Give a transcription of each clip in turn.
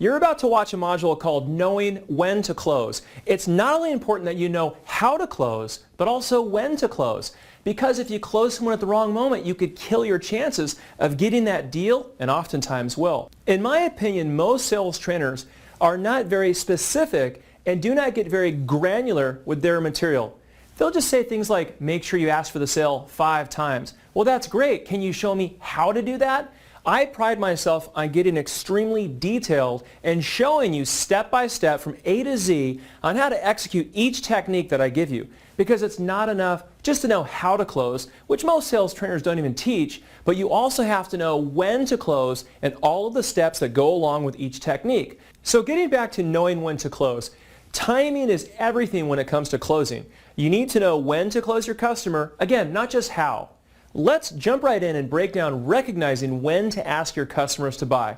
You're about to watch a module called Knowing When to Close. It's not only important that you know how to close, but also when to close. Because if you close someone at the wrong moment, you could kill your chances of getting that deal, and oftentimes will. In my opinion, most sales trainers are not very specific and do not get very granular with their material. They'll just say things like, make sure you ask for the sale 5 times. Well, that's great. Can you show me how to do that? I pride myself on getting extremely detailed and showing you step by step from A to Z on how to execute each technique that I give you. Because it's not enough just to know how to close, which most sales trainers don't even teach, but you also have to know when to close and all of the steps that go along with each technique. So getting back to knowing when to close, timing is everything when it comes to closing. You need to know when to close your customer, again, not just how. Let's jump right in and break down recognizing when to ask your customers to buy.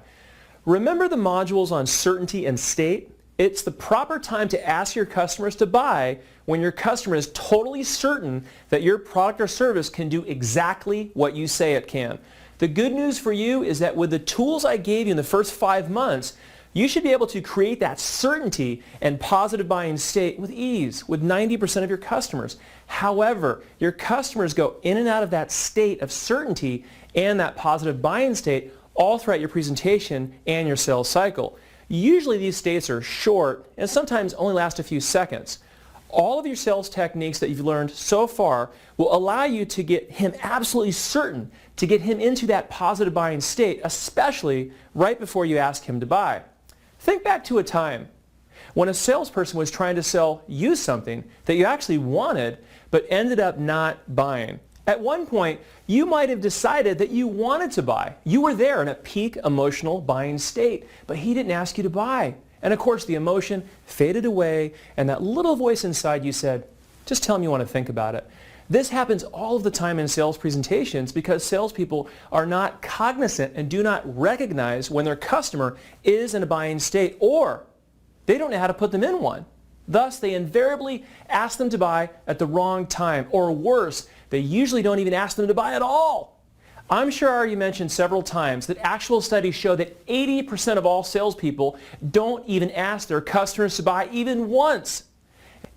Remember the modules on certainty and state? It's the proper time to ask your customers to buy when your customer is totally certain that your product or service can do exactly what you say it can. The good news for you is that with the tools I gave you in the first 5 months, you should be able to create that certainty and positive buying state with ease with 90% of your customers. However, your customers go in and out of that state of certainty and that positive buying state all throughout your presentation and your sales cycle. Usually these states are short and sometimes only last a few seconds. All of your sales techniques that you've learned so far will allow you to get him absolutely certain, to get him into that positive buying state, especially right before you ask him to buy. Think back to a time when a salesperson was trying to sell you something that you actually wanted but ended up not buying. At one point, you might have decided that you wanted to buy. You were there in a peak emotional buying state, but he didn't ask you to buy. And of course, the emotion faded away, and that little voice inside you said, just tell him you want to think about it. This happens all of the time in sales presentations because salespeople are not cognizant and do not recognize when their customer is in a buying state, or they don't know how to put them in one. Thus, they invariably ask them to buy at the wrong time, or worse, they usually don't even ask them to buy at all. I'm sure I already mentioned several times that actual studies show that 80% of all salespeople don't even ask their customers to buy even once.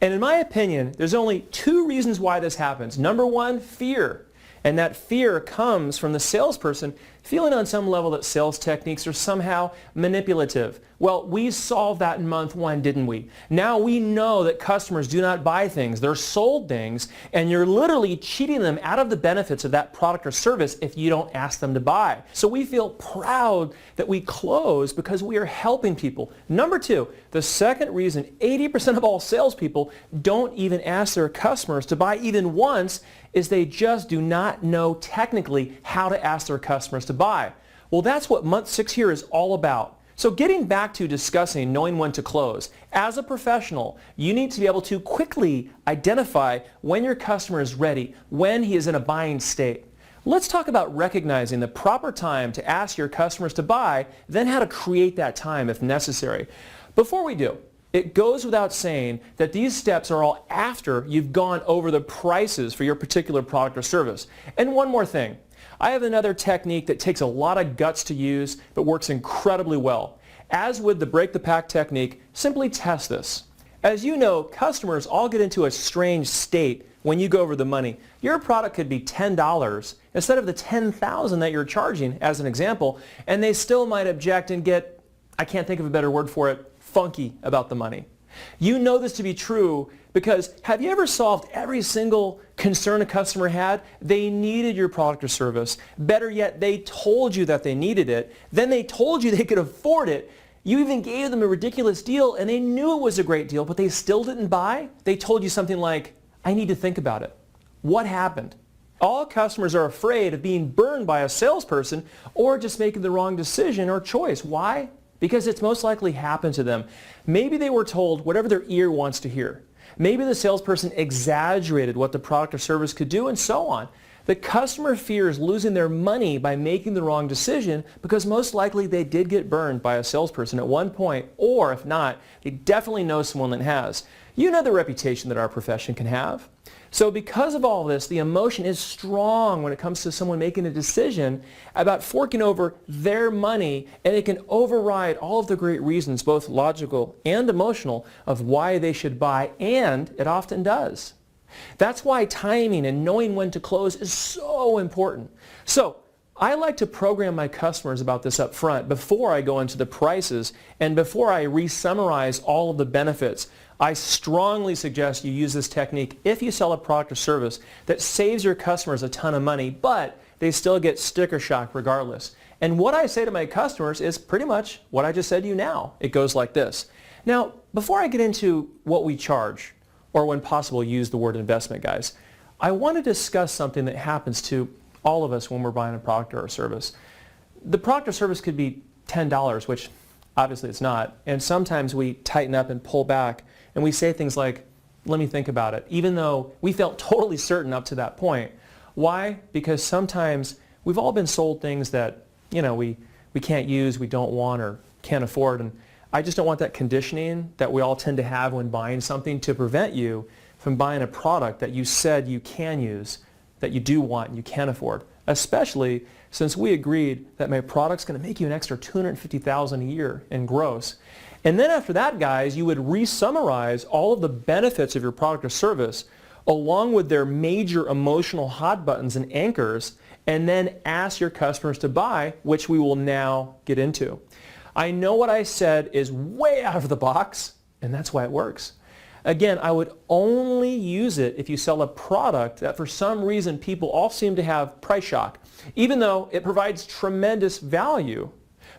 And in my opinion, there's only 2 reasons why this happens. Number 1, fear. And that fear comes from the salesperson feeling on some level that sales techniques are somehow manipulative. Well, we solved that in month 1, didn't we? Now we know that customers do not buy things, they're sold things, and you're literally cheating them out of the benefits of that product or service if you don't ask them to buy. So we feel proud that we close because we are helping people. Number 2, the second reason 80% of all salespeople don't even ask their customers to buy even once is they just do not know technically how to ask their customers to buy. Well, that's what month 6 here is all about. So getting back to discussing knowing when to close, as a professional, you need to be able to quickly identify when your customer is ready, when he is in a buying state. Let's talk about recognizing the proper time to ask your customers to buy, then how to create that time if necessary. Before we do, it goes without saying that these steps are all after you've gone over the prices for your particular product or service. And one more thing. I have another technique that takes a lot of guts to use but works incredibly well. As with the break the pack technique, simply test this. As you know, customers all get into a strange state when you go over the money. Your product could be $10 instead of the $10,000 that you're charging, as an example, and they still might object and get, I can't think of a better word for it, funky about the money. You know this to be true because have you ever solved every single concern a customer had? They needed your product or service. Better yet, they told you that they needed it. Then they told you they could afford it. You even gave them a ridiculous deal and they knew it was a great deal, but they still didn't buy. They told you something like, I need to think about it. What happened? All customers are afraid of being burned by a salesperson or just making the wrong decision or choice. Why? Because it's most likely happened to them. Maybe they were told whatever their ear wants to hear. Maybe the salesperson exaggerated what the product or service could do and so on. The customer fears losing their money by making the wrong decision because most likely they did get burned by a salesperson at one point, or if not, they definitely know someone that has. You know the reputation that our profession can have. So because of all this, the emotion is strong when it comes to someone making a decision about forking over their money, and it can override all of the great reasons, both logical and emotional, of why they should buy, and it often does. That's why timing and knowing when to close is so important. So I like to program my customers about this up front before I go into the prices and before I re-summarize all of the benefits. I strongly suggest you use this technique if you sell a product or service that saves your customers a ton of money, but they still get sticker shock regardless. And what I say to my customers is pretty much what I just said to you now. It goes like this. Now, before I get into what we charge, or when possible use the word investment, guys, I want to discuss something that happens to all of us when we're buying a product or a service. The product or service could be $10, which obviously it's not, and sometimes we tighten up and pull back and we say things like, let me think about it, even though we felt totally certain up to that point. Why? Because sometimes we've all been sold things that, we can't use, we don't want, or can't afford, and I just don't want that conditioning that we all tend to have when buying something to prevent you from buying a product that you said you can use, that you do want and you can afford, especially since we agreed that my product's going to make you an extra $250,000 a year in gross. And then after that, guys, you would re-summarize all of the benefits of your product or service along with their major emotional hot buttons and anchors, and then ask your customers to buy, which we will now get into. I know what I said is way out of the box, and that's why it works. Again, I would only use it if you sell a product that for some reason people all seem to have price shock, even though it provides tremendous value.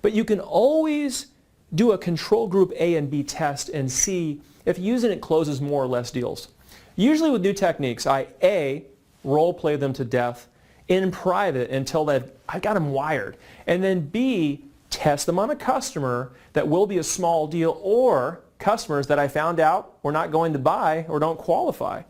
But you can always do a control group A and B test and see if using it closes more or less deals. Usually with new techniques, I A, role play them to death in private until I've got them wired, and then B, test them on a customer that will be a small deal or customers that I found out were not going to buy or don't qualify.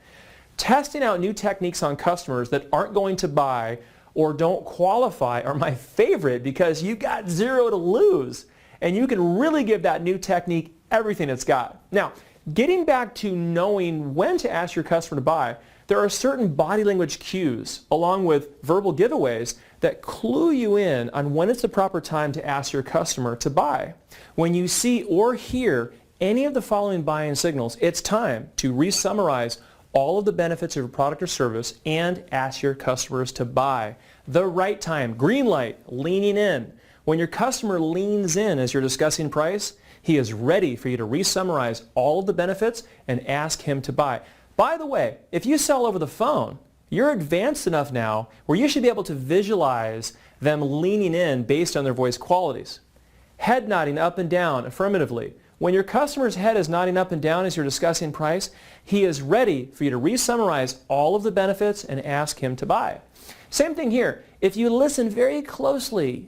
Testing out new techniques on customers that aren't going to buy or don't qualify are my favorite because you got zero to lose and you can really give that new technique everything it's got. Now, getting back to knowing when to ask your customer to buy, there are certain body language cues along with verbal giveaways that clue you in on when it's the proper time to ask your customer to buy. When you see or hear any of the following buying signals, it's time to re-summarize all of the benefits of your product or service and ask your customers to buy. The right time, green light, leaning in. When your customer leans in as you're discussing price, he is ready for you to re-summarize all of the benefits and ask him to buy. By the way, if you sell over the phone, you're advanced enough now where you should be able to visualize them leaning in based on their voice qualities. Head nodding up and down affirmatively. When your customer's head is nodding up and down as you're discussing price, he is ready for you to re-summarize all of the benefits and ask him to buy. Same thing here. If you listen very closely